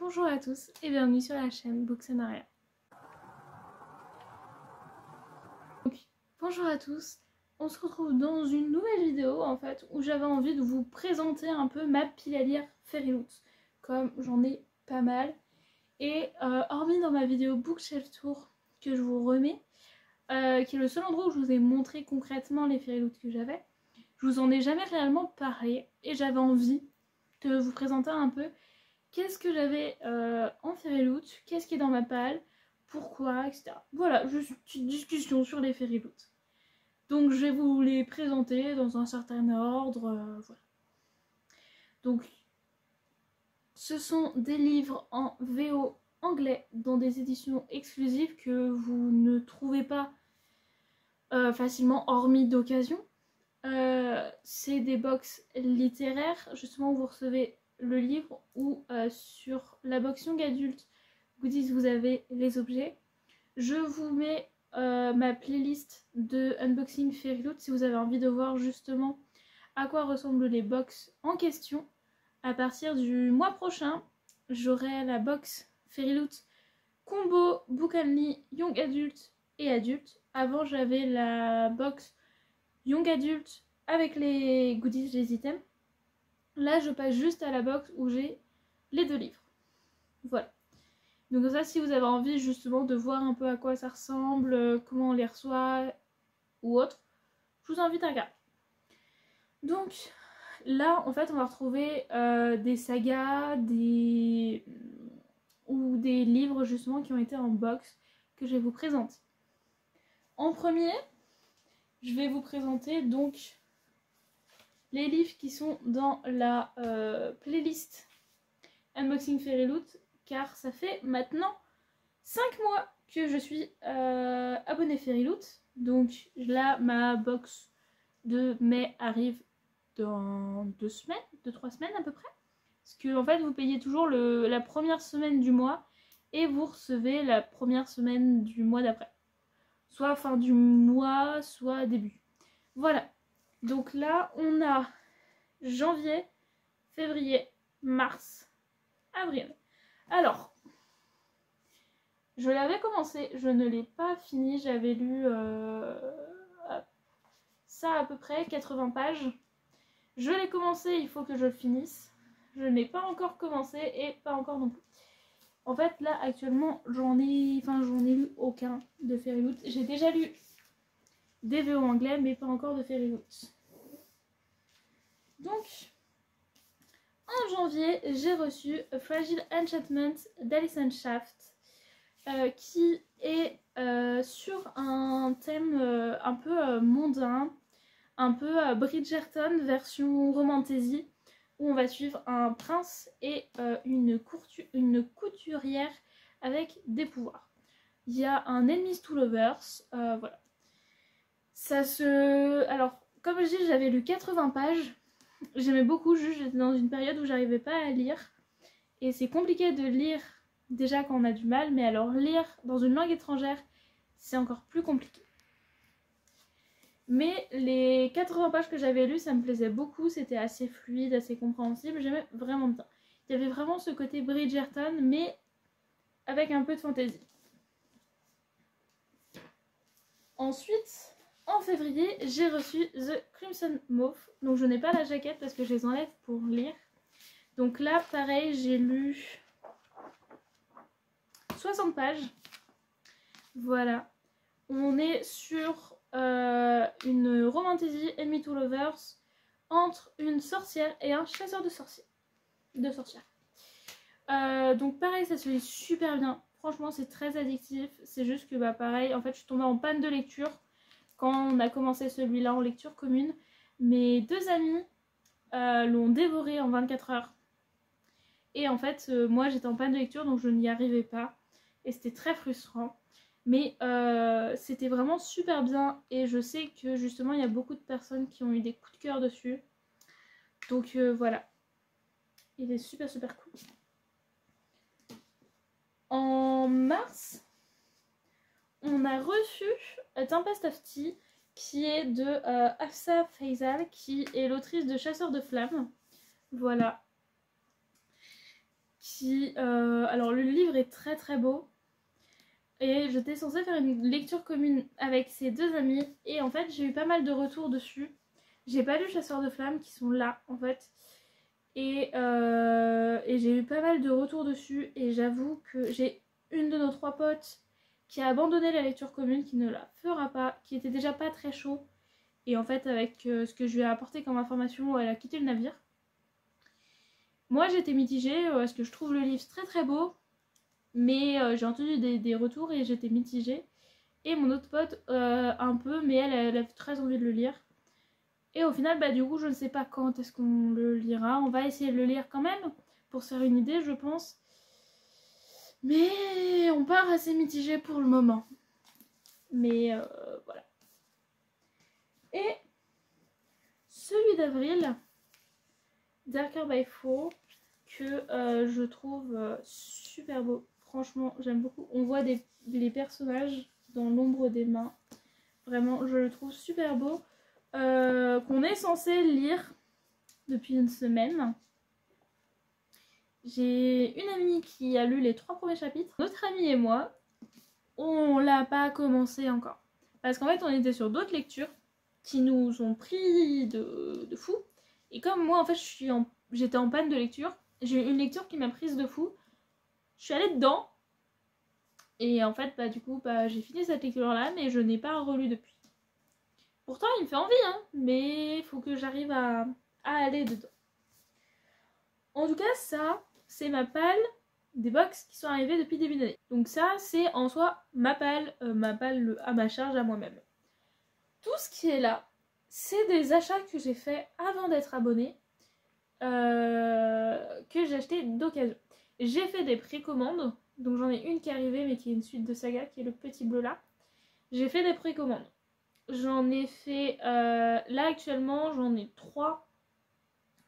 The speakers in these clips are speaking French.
Bonjour à tous et bienvenue sur la chaîne Bookscenaria. Bonjour à tous, on se retrouve dans une nouvelle vidéo en fait où j'avais envie de vous présenter un peu ma pile à lire Fairyloot, comme j'en ai pas mal. Et hormis dans ma vidéo Bookshelf Tour que je vous remets, qui est le seul endroit où je vous ai montré concrètement les Fairyloot que j'avais, je vous en ai jamais réellement parlé et j'avais envie de vous présenter un peu qu'est-ce que j'avais en Fairyloot, qu'est-ce qui est dans ma palle, pourquoi, etc. Voilà, juste une petite discussion sur les Fairyloot. Donc je vais vous les présenter dans un certain ordre, voilà. Donc ce sont des livres en VO anglais dans des éditions exclusives que vous ne trouvez pas facilement hormis d'occasion. C'est des box littéraires, justement où vous recevez le livre, ou sur la box Young Adult Goodies vous avez les objets. Je vous mets ma playlist de unboxing Fairyloot si vous avez envie de voir justement à quoi ressemblent les box en question. À partir du mois prochain, j'aurai la box Fairyloot combo Book Only Young Adult et Adulte. Avant j'avais la box Young Adult avec les goodies, les items. Là je passe juste à la box où j'ai les deux livres. Voilà. Donc ça, si vous avez envie justement de voir un peu à quoi ça ressemble, comment on les reçoit ou autre, je vous invite à regarder. Donc là en fait on va retrouver des sagas, ou des livres justement qui ont été en box que je vais vous présenter. En premier, je vais vous présenter donc les livres qui sont dans la playlist Unboxing Fairyloot, car ça fait maintenant 5 mois que je suis abonnée Fairyloot. Donc là, ma box de mai arrive dans 2 semaines, 2-3 semaines à peu près. Parce que en fait, vous payez toujours la première semaine du mois et vous recevez la première semaine du mois d'après. Soit fin du mois, soit début. Voilà. Donc là, on a janvier, février, mars, avril. Alors, je l'avais commencé, je ne l'ai pas fini, j'avais lu ça à peu près, 80 pages. Je l'ai commencé, il faut que je le finisse. Je n'ai pas encore commencé et pas encore non plus. En fait, là, actuellement, j'en ai lu aucun de Fairyloot. J'ai déjà lu des VO anglais, mais pas encore de Fairyloot. Donc, en janvier, j'ai reçu A Fragile Enchantment d'Alison Shaft, qui est sur un thème un peu mondain, un peu Bridgerton version romantasy, où on va suivre un prince et une couturière avec des pouvoirs. Il y a un enemies to lovers, voilà. Alors, comme je dis, j'avais lu 80 pages. J'aimais beaucoup, juste j'étais dans une période où j'arrivais pas à lire. Et c'est compliqué de lire déjà quand on a du mal, mais alors lire dans une langue étrangère, c'est encore plus compliqué. Mais les 80 pages que j'avais lues, ça me plaisait beaucoup, c'était assez fluide, assez compréhensible, j'aimais vraiment bien. Il y avait vraiment ce côté Bridgerton, mais avec un peu de fantaisie. Ensuite, en février, j'ai reçu The Crimson Mauve. Donc je n'ai pas la jaquette parce que je les enlève pour lire. Donc là, pareil, j'ai lu 60 pages. Voilà. On est sur une romantasy Enemy to Lovers entre une sorcière et un chasseur de sorcières. Donc pareil, ça se lit super bien. Franchement, c'est très addictif. C'est juste que bah pareil, en fait, je suis tombée en panne de lecture quand on a commencé celui-là en lecture commune. Mes 2 amis l'ont dévoré en 24 heures. Et en fait, moi j'étais en panne de lecture, donc je n'y arrivais pas. Et c'était très frustrant. Mais c'était vraiment super bien. Et je sais que justement, il y a beaucoup de personnes qui ont eu des coups de cœur dessus. Donc voilà. Il est super super cool. En mars, on a reçu Tempest of Tea, qui est de Hafsa Faisal, qui est l'autrice de Chasseurs de Flammes. Voilà. Alors le livre est très très beau. Et j'étais censée faire une lecture commune avec ces deux amis. Et en fait j'ai eu pas mal de retours dessus. J'ai pas lu Chasseurs de flammes qui sont là en fait. Et j'ai eu pas mal de retours dessus. Et j'avoue que j'ai une de nos 3 potes qui a abandonné la lecture commune, qui ne la fera pas, qui était déjà pas très chaud. Et en fait avec ce que je lui ai apporté comme information, elle a quitté le navire. Moi j'étais mitigée parce que je trouve le livre très très beau. Mais j'ai entendu des retours et j'étais mitigée. Et mon autre pote un peu, mais elle a très envie de le lire. Et au final, bah du coup, je ne sais pas quand est-ce qu'on le lira. On va essayer de le lire quand même, pour se faire une idée, je pense. Mais on part assez mitigé pour le moment. Mais voilà. Et celui d'avril, Darker by Four, que je trouve super beau. Franchement, j'aime beaucoup. On voit les personnages dans l'ombre des mains. Vraiment, je le trouve super beau. Qu'on est censé lire depuis une semaine. J'ai une amie qui a lu les 3 premiers chapitres. Notre amie et moi, on l'a pas commencé encore. Parce qu'en fait, on était sur d'autres lectures qui nous ont pris de fou. Et comme moi, en fait, j'étais en panne de lecture, j'ai eu une lecture qui m'a prise de fou. Je suis allée dedans. Et en fait, bah du coup, bah, j'ai fini cette lecture-là, mais je n'ai pas relu depuis. Pourtant, il me fait envie, hein, mais il faut que j'arrive à aller dedans. En tout cas, ça, c'est ma palle des box qui sont arrivées depuis début d'année. Donc ça, c'est en soi ma palle à ma charge à moi-même. Tout ce qui est là, c'est des achats que j'ai fait avant d'être abonnée, que j'ai acheté d'occasion. J'ai fait des précommandes, donc j'en ai une qui est arrivée, mais qui est une suite de saga, qui est le petit bleu là. J'ai fait des précommandes. J'en ai fait, là actuellement, j'en ai 3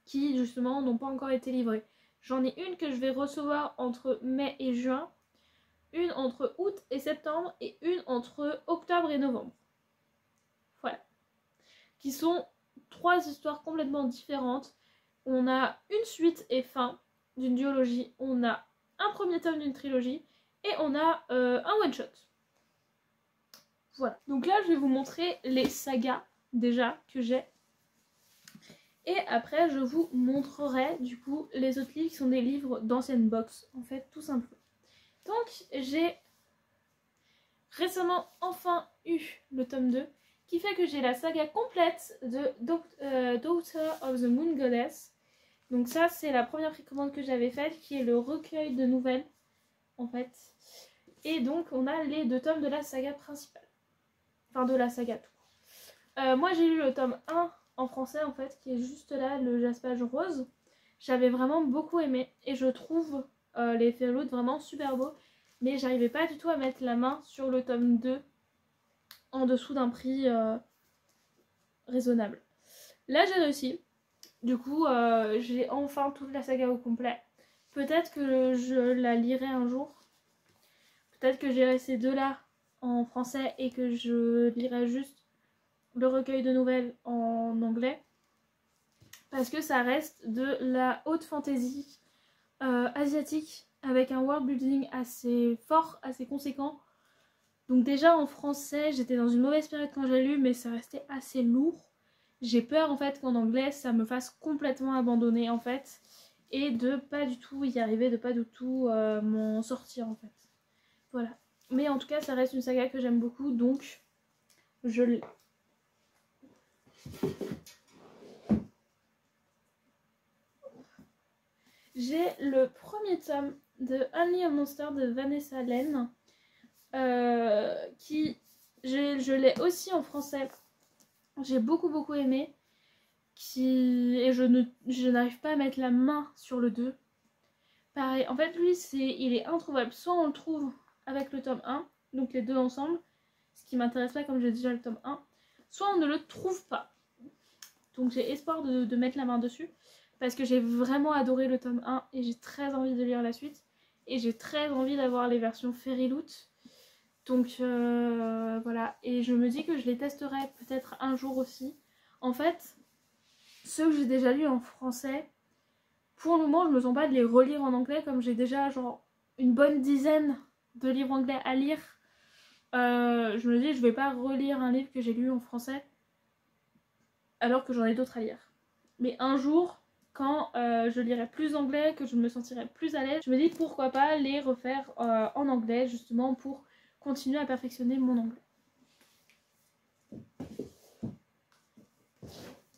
qui justement n'ont pas encore été livrées. J'en ai une que je vais recevoir entre mai et juin, une entre août et septembre et une entre octobre et novembre. Voilà. Qui sont 3 histoires complètement différentes. On a une suite et fin d'une duologie, on a un premier tome d'une trilogie et on a un one-shot. Voilà. Donc là, je vais vous montrer les sagas déjà que j'ai. Et après, je vous montrerai du coup les autres livres qui sont des livres d'anciennes box, en fait, tout simplement. Donc, j'ai récemment enfin eu le tome 2, qui fait que j'ai la saga complète de Daughter of the Moon Goddess. Donc ça, c'est la première précommande que j'avais faite, qui est le recueil de nouvelles, en fait. Et donc, on a les 2 tomes de la saga principale. Enfin, de la saga tout. Moi, j'ai lu le tome 1 en français, en fait, qui est juste là, le jaspage rose. J'avais vraiment beaucoup aimé. Et je trouve les Fairyloot vraiment super beaux. Mais j'arrivais pas du tout à mettre la main sur le tome 2 en dessous d'un prix raisonnable. Là, j'ai réussi. Du coup, j'ai enfin toute la saga au complet. Peut-être que je la lirai un jour. Peut-être que j'irai ces 2-là en français et que je lirai juste le recueil de nouvelles en anglais. Parce que ça reste de la haute fantasy asiatique avec un world building assez fort, assez conséquent. Donc déjà en français, j'étais dans une mauvaise période quand j'ai lu, mais ça restait assez lourd. J'ai peur en fait qu'en anglais ça me fasse complètement abandonner en fait et de pas du tout y arriver, de pas du tout m'en sortir en fait. Voilà. Mais en tout cas ça reste une saga que j'aime beaucoup, donc je l'ai. J'ai le premier tome de Only a Monster de Vanessa Len qui je l'ai aussi en français. J'ai beaucoup aimé. Et je n'arrive pas à mettre la main sur le 2. Pareil, en fait lui il est introuvable. Soit on le trouve avec le tome 1, donc les 2 ensemble, ce qui m'intéresse pas comme j'ai déjà le tome 1, soit on ne le trouve pas. Donc j'ai espoir de mettre la main dessus, parce que j'ai vraiment adoré le tome 1 et j'ai très envie de lire la suite. Et j'ai très envie d'avoir les versions Fairyloot. Donc voilà, et je me dis que je les testerai peut-être un jour aussi. En fait, ceux que j'ai déjà lus en français, pour le moment je me sens pas de les relire en anglais comme j'ai déjà genre une bonne dizaine de livres anglais à lire. Je me dis je vais pas relire un livre que j'ai lu en français alors que j'en ai d'autres à lire. Mais un jour, quand je lirai plus anglais, que je me sentirai plus à l'aise, je me dis pourquoi pas les refaire en anglais justement pour continuer à perfectionner mon anglais.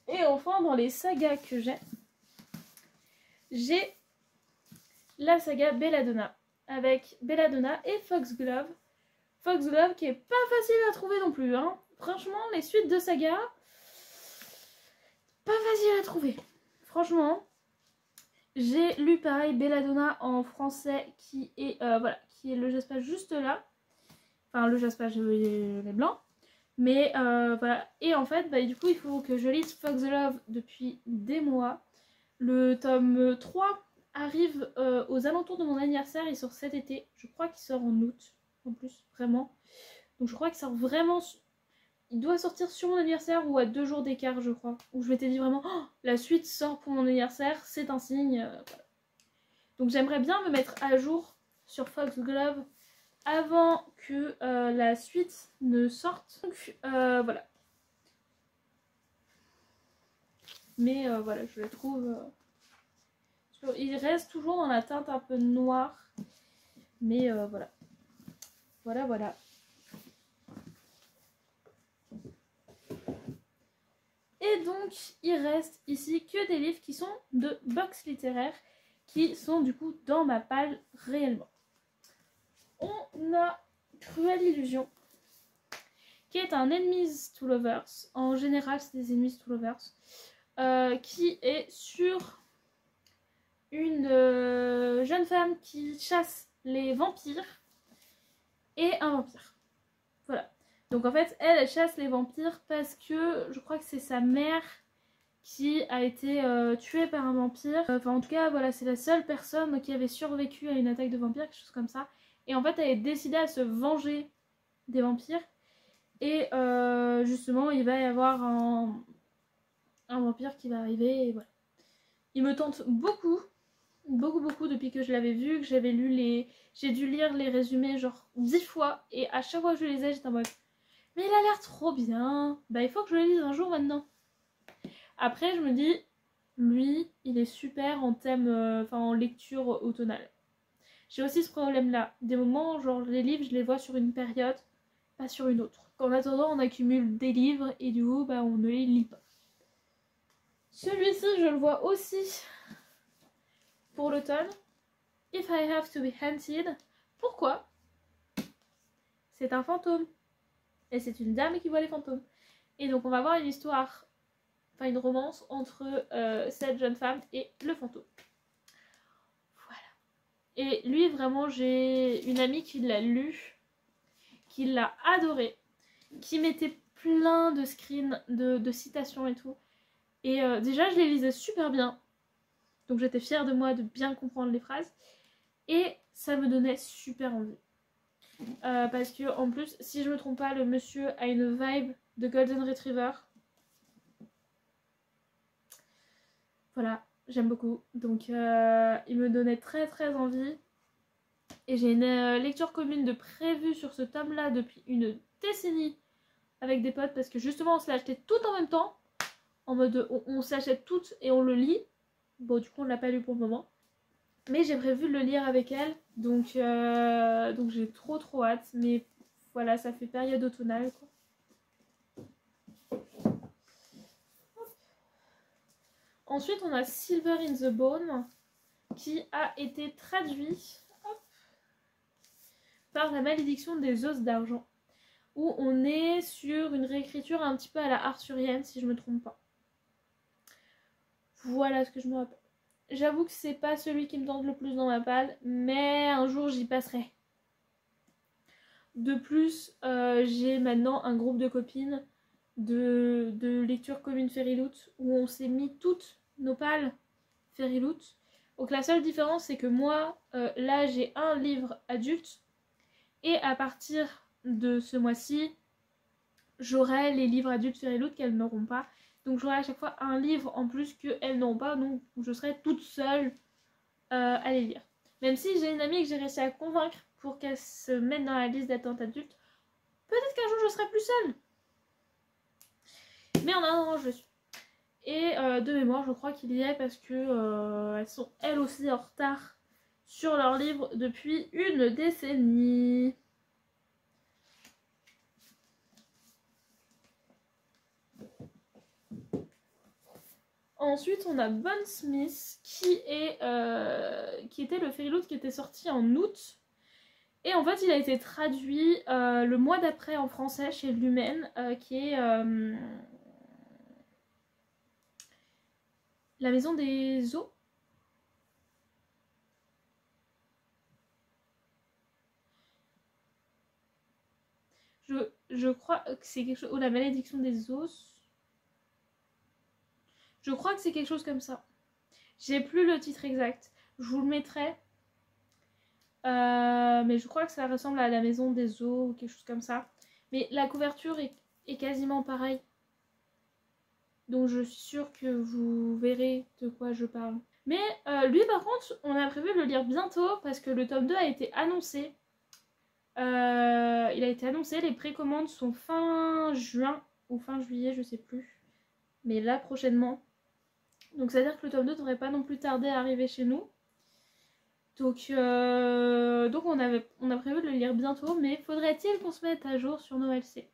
Et enfin dans les sagas que j'ai la saga Belladonna avec Belladonna et Foxglove. Foxglove qui est pas facile à trouver non plus, hein. Franchement, les suites de saga, pas facile à trouver. Franchement, j'ai lu pareil Belladonna en français qui est voilà, qui est le Jaspage juste là. Enfin le Jaspage les blancs. Mais voilà. Et en fait, du coup, il faut que je lise Foxglove depuis des mois. Le tome 3 arrive aux alentours de mon anniversaire. Il sort cet été. Je crois qu'il sort en août. En plus, vraiment. Donc je crois qu'il sort vraiment... Il doit sortir sur mon anniversaire ou à 2 jours d'écart, je crois. Où je m'étais dit vraiment, oh, la suite sort pour mon anniversaire, c'est un signe. Voilà. Donc j'aimerais bien me mettre à jour sur Foxglove avant que la suite ne sorte. Donc voilà. Mais voilà, je la trouve... il reste toujours dans la teinte un peu noire. Mais voilà. Voilà. Et donc, il reste ici que des livres qui sont de box littéraire, qui sont du coup dans ma palle réellement. On a Cruelle Illusion, qui est un Enemies to Lovers. En général, c'est des Enemies to Lovers. Qui est sur une jeune femme qui chasse les vampires et un vampire. Voilà. Donc en fait, elle chasse les vampires parce que je crois que c'est sa mère qui a été tuée par un vampire. Enfin en tout cas, voilà, c'est la seule personne qui avait survécu à une attaque de vampire, quelque chose comme ça. Et en fait, elle est décidée à se venger des vampires. Et justement, il va y avoir un vampire qui va arriver et voilà. Il me tente beaucoup depuis que je l'avais vu, que j'avais lu les... J'ai dû lire les résumés genre 10 fois et à chaque fois que je les lisais, j'étais en mode mais il a l'air trop bien, il faut que je le lise un jour maintenant. Après je me dis, lui, il est super en thème, en lecture automnale. J'ai aussi ce problème là, des moments genre les livres je les vois sur une période, pas sur une autre. En attendant on accumule des livres et du coup on ne les lit pas. Celui-ci je le vois aussi pour l'automne. If I Have to Be Hunted. Pourquoi? C'est un fantôme. Et c'est une dame qui voit les fantômes. Et donc on va voir une histoire, enfin une romance entre cette jeune femme et le fantôme. Voilà. Et lui vraiment j'ai une amie qui l'a lu, qui l'a adoré, qui mettait plein de screens, de citations et tout. Et déjà je les lisais super bien. Donc j'étais fière de moi de bien comprendre les phrases. Et ça me donnait super envie. Parce que en plus, si je me trompe pas, le monsieur a une vibe de Golden Retriever. Voilà, j'aime beaucoup. Donc il me donnait très envie. Et j'ai une lecture commune de prévue sur ce tome-là depuis une décennie avec des potes. Parce que justement, on se l'a acheté tout en même temps. En mode, on s'achète toutes et on le lit. Bon, du coup, on ne l'a pas lu pour le moment. Mais j'ai prévu de le lire avec elle, donc j'ai trop hâte, mais voilà, ça fait période automnale quoi. Ensuite on a Silver in the Bone, qui a été traduit par La Malédiction des Os d'Argent, où on est sur une réécriture un petit peu à la arthurienne si je me trompe pas. Voilà ce que je me rappelle. J'avoue que c'est pas celui qui me tente le plus dans ma palle, mais un jour j'y passerai. De plus, j'ai maintenant un groupe de copines de lecture commune Fairyloot où on s'est mis toutes nos pales Fairyloot. Donc la seule différence c'est que moi, là j'ai un livre adulte et à partir de ce mois-ci, j'aurai les livres adultes Fairyloot qu'elles n'auront pas. Donc j'aurai à chaque fois un livre en plus qu'elles n'ont pas, donc je serai toute seule à les lire. Même si j'ai une amie que j'ai réussi à convaincre pour qu'elle se mette dans la liste d'attente adulte, peut-être qu'un jour je serai plus seule. Mais en attendant, je le suis. Et de mémoire, je crois qu'il y est parce que elles sont elles aussi en retard sur leurs livres depuis une décennie. Ensuite, on a Bon Smith qui était le Fairyloot qui était sorti en août. Et en fait, il a été traduit le mois d'après en français chez Lumen, qui est La Maison des Eaux. Je crois que c'est quelque chose... Ou La Malédiction des Os. Je crois que c'est quelque chose comme ça. J'ai plus le titre exact. Je vous le mettrai. Mais je crois que ça ressemble à La Maison des Eaux ou quelque chose comme ça. Mais la couverture est quasiment pareille. Donc je suis sûre que vous verrez de quoi je parle. Mais lui par contre, on a prévu de le lire bientôt parce que le tome 2 a été annoncé. Il a été annoncé, les précommandes sont fin juin ou fin juillet, je sais plus. Mais là prochainement. Donc ça veut dire que le tome 2 devrait pas non plus tarder à arriver chez nous. Donc on a prévu de le lire bientôt, mais faudrait-il qu'on se mette à jour sur nos LC?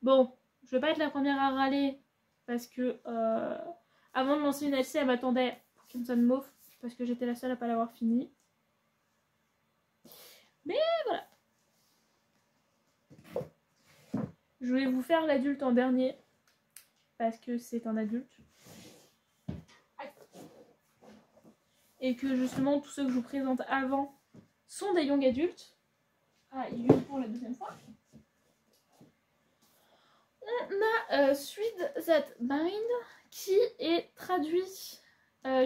Bon, je vais pas être la première à râler parce que avant de lancer une LC, elle m'attendait pour Crimson Mauve parce que j'étais la seule à pas l'avoir fini. Mais voilà. Je vais vous faire l'adulte en dernier parce que c'est un adulte. Et que justement tous ceux que je vous présente avant sont des young adultes. Ah, il y a eu pour la deuxième fois. On a Sweet That Bind qui est traduit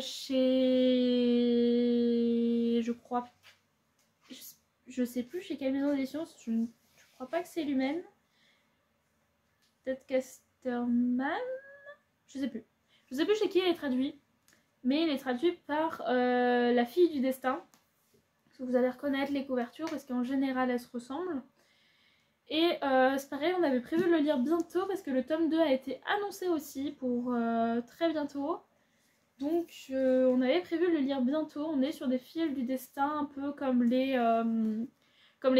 chez... Je crois... Je sais plus chez quelle maison d'édition, je crois pas que c'est Lumen. Peut-être Casterman. Je sais plus. Je sais plus chez qui il est traduit. Mais il est traduit par La Fille du Destin. Vous allez reconnaître les couvertures parce qu'en général elles se ressemblent. Et c'est pareil, on avait prévu de le lire bientôt parce que le tome 2 a été annoncé aussi pour très bientôt. Donc on avait prévu de le lire bientôt. On est sur des fils du destin un peu comme les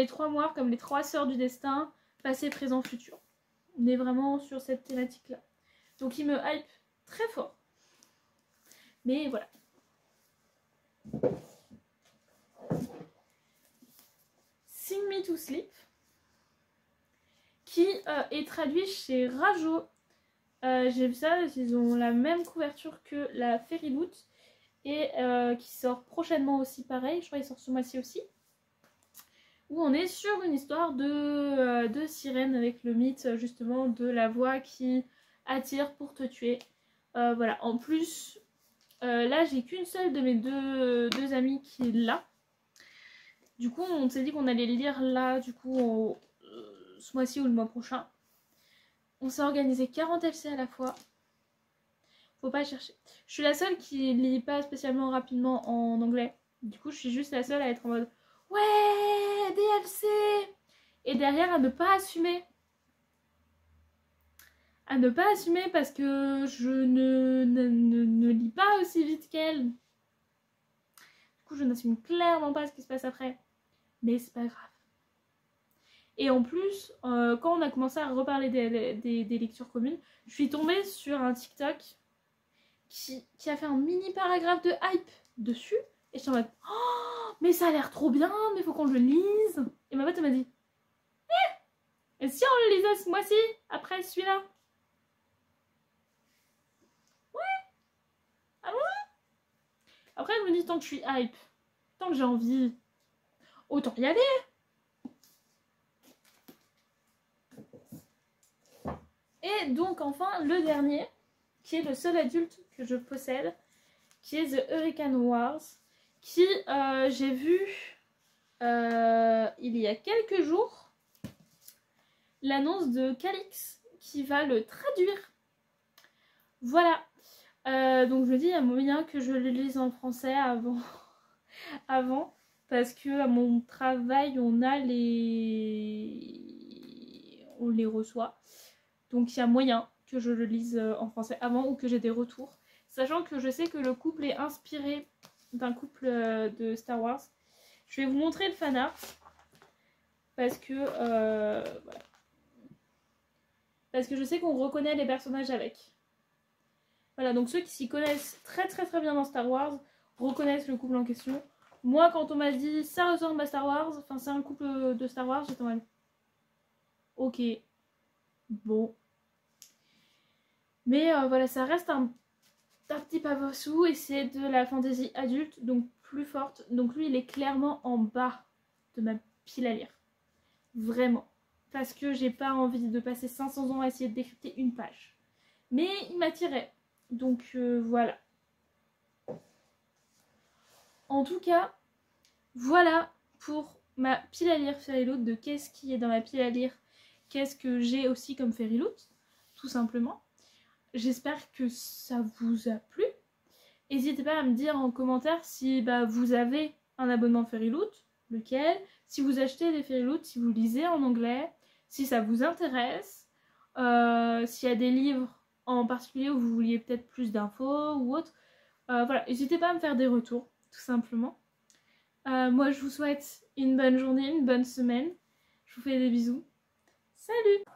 3 mois, comme les 3 sœurs du destin, passé, présent, futur. On est vraiment sur cette thématique là. Donc il me hype très fort. Mais voilà. Sing Me to Sleep, qui est traduit chez Rajo. J'ai vu ça, ils ont la même couverture que la Fairyloot et qui sort prochainement aussi pareil, je crois qu'il sort ce mois-ci aussi. Où on est sur une histoire de sirène avec le mythe justement de la voix qui attire pour te tuer. Voilà, en plus... là, j'ai qu'une seule de mes deux amies qui est là. Du coup, on s'est dit qu'on allait le lire là, du coup, ce mois-ci ou le mois prochain. On s'est organisé 40 LC à la fois. Faut pas chercher. Je suis la seule qui lit pas spécialement rapidement en anglais. Du coup, je suis juste la seule à être en mode ouais, des LC. Et derrière, à ne pas assumer. À ne pas assumer parce que je ne lis pas aussi vite qu'elle. Du coup, je n'assume clairement pas ce qui se passe après. Mais c'est pas grave. Et en plus, quand on a commencé à reparler des lectures communes, je suis tombée sur un TikTok qui a fait un mini paragraphe de hype dessus. Et je suis en mode oh, mais ça a l'air trop bien, mais faut qu'on le lise. Et ma pote m'a dit et si on le lisait ce mois-ci, après celui-là? Après, je me dis, tant que je suis hype, tant que j'ai envie, autant y aller. Et donc, enfin, le dernier, qui est le seul adulte que je possède, qui est The Hurricane Wars, qui, j'ai vu il y a quelques jours, l'annonce de Calix, qui va le traduire Voilà. Donc je me dis, il y a moyen que je le lise en français avant. avant. Parce que à mon travail, on les reçoit. Donc il y a moyen que je le lise en français avant ou que j'ai des retours. Sachant que je sais que le couple est inspiré d'un couple de Star Wars. Je vais vous montrer le fanart. Parce que, voilà. Parce que je sais qu'on reconnaît les personnages avec. Voilà, donc ceux qui s'y connaissent très bien dans Star Wars reconnaissent le couple en question. Moi, quand on m'a dit ça ressemble à Star Wars, enfin c'est un couple de Star Wars, j'étais en mode ok, bon. Mais voilà, ça reste un petit Pavossou et c'est de la fantasy adulte, donc plus forte. Donc lui, il est clairement en bas de ma pile à lire. Vraiment. Parce que j'ai pas envie de passer 500 ans à essayer de décrypter une page. Mais il m'attirait. Donc voilà. En tout cas, voilà pour ma pile à lire Fairyloot, de qu'est-ce qui est dans ma pile à lire, qu'est-ce que j'ai aussi comme Fairyloot, tout simplement. J'espère que ça vous a plu. N'hésitez pas à me dire en commentaire si vous avez un abonnement Fairyloot, lequel, si vous achetez des Fairyloot, si vous lisez en anglais, si ça vous intéresse, s'il y a des livres en particulier où vous vouliez peut-être plus d'infos ou autre. Voilà, n'hésitez pas à me faire des retours, tout simplement. Moi, je vous souhaite une bonne journée, une bonne semaine. Je vous fais des bisous. Salut!